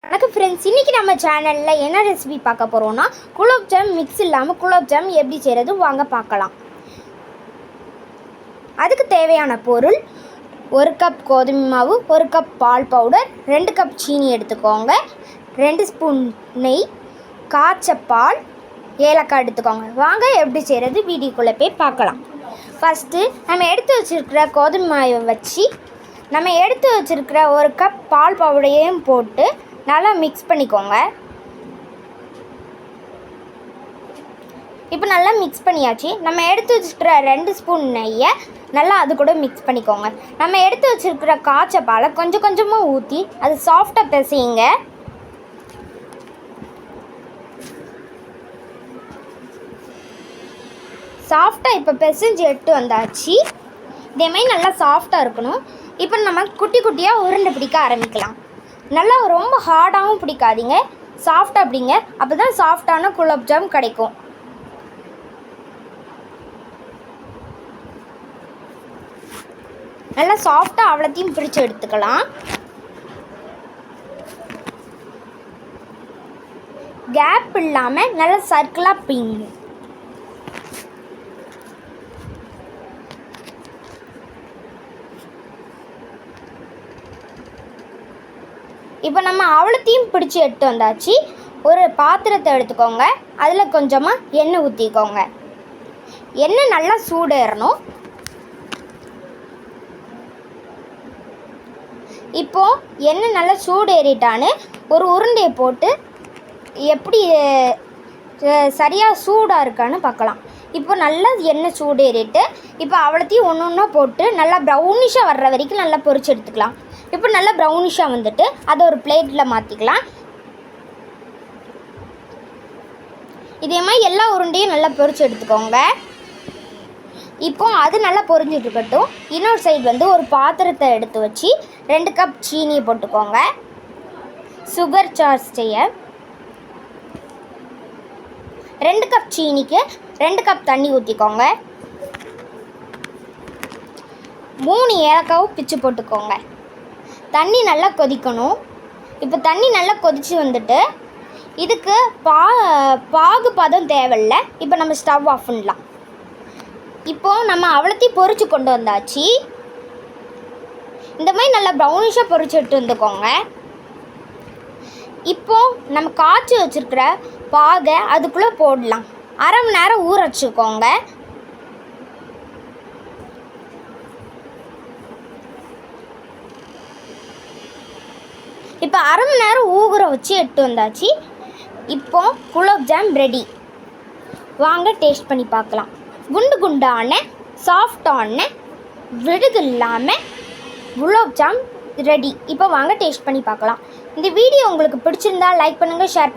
வணக்கம் ஃப்ரெண்ட்ஸ், இன்றைக்கி நம்ம சேனலில் என்ன ரெசிபி பார்க்க போகிறோன்னா குலோப் ஜாம் மிக்ஸ் இல்லாமல் குலோப் ஜாம் எப்படி செய்கிறது வாங்க பார்க்கலாம். அதுக்கு தேவையான பொருள் 1 கப் கோதுமை மாவு, 1 கப் பால் பவுடர், 2 கப் சீனி எடுத்துக்கோங்க, 2 ஸ்பூன் நெய், காய்ச்ச பால், ஏலக்காய் எடுத்துக்கோங்க. வாங்க எப்படி செய்கிறது வீடியோக்குள்ளே போய் பார்க்கலாம். ஃபஸ்ட்டு நம்ம எடுத்து வச்சுருக்கிற கோதுமை மாவை வச்சு நம்ம எடுத்து வச்சுருக்கிற 1 கப் பால் பவுடரையும் போட்டு நல்லா மிக்ஸ் பண்ணிக்கோங்க. இப்போ நல்லா மிக்ஸ் பண்ணியாச்சு. நம்ம எடுத்து வச்சுருக்கிற 2 ஸ்பூன் நெய்யை நல்லா அது கூட மிக்ஸ் பண்ணிக்கோங்க. நம்ம எடுத்து வச்சுருக்கிற காய்ச்ச பாலை கொஞ்சம் கொஞ்சமாக ஊற்றி அது சாஃப்டாக பிசையுங்க. சாஃப்டாக இப்போ பிசைஞ்சு எடுத்து வந்தாச்சு. இதேமாதிரி நல்லா சாஃப்டாக இருக்கணும். இப்போ நம்ம குட்டி குட்டியாக உருண்டை பிடிக்க ஆரம்பிக்கலாம். நல்லா ரொம்ப ஹார்டாகவும் பிடிக்காதீங்க, சாஃப்டாக பிடிங்க. அப்போ தான் சாஃப்டான குலோப் ஜாம் கிடைக்கும். நல்லா சாஃப்டாக அவ்வளோத்தையும் பிடிச்சி எடுத்துக்கலாம். கேப் இல்லாமல் நல்லா சர்க்கிளாக பிடிங்க. இப்போ நம்ம அவ்வளோத்தையும் பிடிச்சி எடுத்து வந்தாச்சு. ஒரு பாத்திரத்தை எடுத்துக்கோங்க, அதில் கொஞ்சமாக எண்ணெய் ஊற்றிக்கோங்க. எண்ணெய் நல்லா சூடேறணும். இப்போது எண்ணெய் நல்லா சூடேறிட்டான்னு ஒரு உருண்டையை போட்டு எப்படி சரியாக சூடாக இருக்கான்னு பார்க்கலாம். இப்போ நல்லா எண்ணெய் சூடேறிட்டு இப்போ அவ்வளோத்தையும் ஒன்று ஒன்றா போட்டு நல்லா ப்ரௌனிஷாக வர்ற வரைக்கும் நல்லா பொரிச்சு எடுத்துக்கலாம். இப்போ நல்லா ப்ரௌனிஷாக வந்துட்டு அதை ஒரு பிளேட்டில் மாற்றிக்கலாம். இதே மாதிரி எல்லா உருண்டையும் நல்லா பொரிச்சு எடுத்துக்கோங்க. இப்போ அது நல்லா பொரிஞ்சிட்டு இருக்கட்டும். இன்னொரு சைடு ஒரு பாத்திரத்தை எடுத்து வச்சு 2 கப் சீனியை போட்டுக்கோங்க. சுகர் சார்ஜ் செய்ய 2 கப் சீனிக்கு 2 கப் தண்ணி ஊற்றிக்கோங்க. 3 ஏலக்காவும் பிச்சு போட்டுக்கோங்க. தண்ணி நல்லா கொதிக்கணும். இப்போ தண்ணி நல்லா கொதித்து வந்துட்டு இதுக்கு பாகு பதம் தேவையில்லை. இப்போ நம்ம ஸ்டவ் ஆஃப் பண்ணலாம். இப்போது நம்ம அவ்வளோத்தையும் பொரிச்சு கொண்டு வந்தாச்சு. இந்த மாதிரி நல்லா ப்ரௌனிஷாக பொரிச்சு எடுத்து வந்துக்கோங்க. இப்போது நம்ம காய்ச்சி வச்சுருக்கிற பாகை அதுக்குள்ளே போடலாம். அரை மணி நேரம் ஊற வச்சுக்கோங்க. இப்போ அரை மணி நேரம் ஊற வச்சு எடுத்து வந்தாச்சு. இப்போ குலோப் ஜாம் ரெடி. வாங்க டேஸ்ட் பண்ணி பார்க்கலாம். குண்டு குண்டான சாஃப்டான விடுது இல்லாமல் குலோப் ஜாம் ரெடி. இப்போ வாங்க டேஸ்ட் பண்ணி பார்க்கலாம். இந்த வீடியோ உங்களுக்கு பிடிச்சிருந்தா லைக் பண்ணுங்கள், ஷேர் பண்ணுங்கள்.